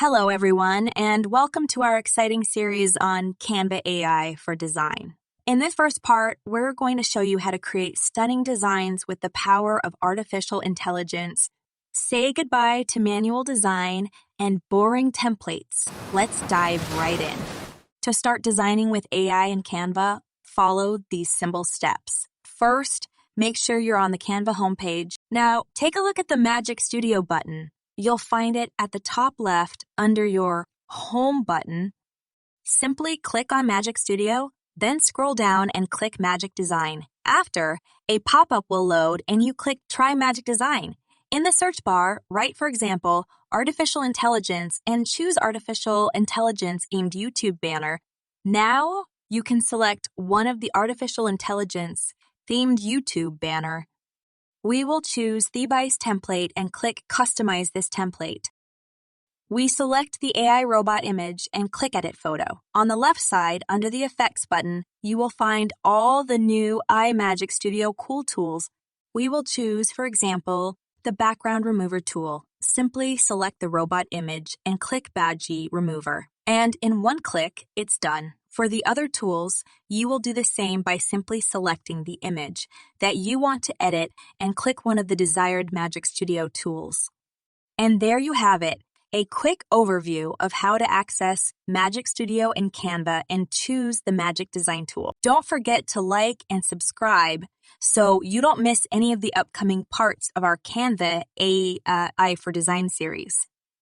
Hello, everyone, and welcome to our exciting series on Canva AI for design. In this first part, we're going to show you how to create stunning designs with the power of artificial intelligence. Say goodbye to manual design and boring templates. Let's dive right in. To start designing with AI in Canva, follow these simple steps. First, make sure you're on the Canva homepage. Now, take a look at the Magic Studio button. You'll find it at the top left under your Home button. Simply click on Magic Studio, then scroll down and click Magic Design. After, a pop-up will load and you click Try Magic Design. In the search bar, write, for example, Artificial Intelligence and choose Artificial Intelligence aimed YouTube banner. Now, you can select one of the Artificial Intelligence themed YouTube banner. We will choose Thebi's template and click Customize this template. We select the AI robot image and click Edit Photo. On the left side, under the Effects button, you will find all the new Magic Studio cool tools. We will choose, for example, the Background Remover tool. Simply select the robot image and click Badgie Remover. And in one click, it's done. For the other tools, you will do the same by simply selecting the image that you want to edit and click one of the desired Magic Studio tools. And there you have it, a quick overview of how to access Magic Studio in Canva and choose the Magic Design tool. Don't forget to like and subscribe so you don't miss any of the upcoming parts of our Canva AI for Design series.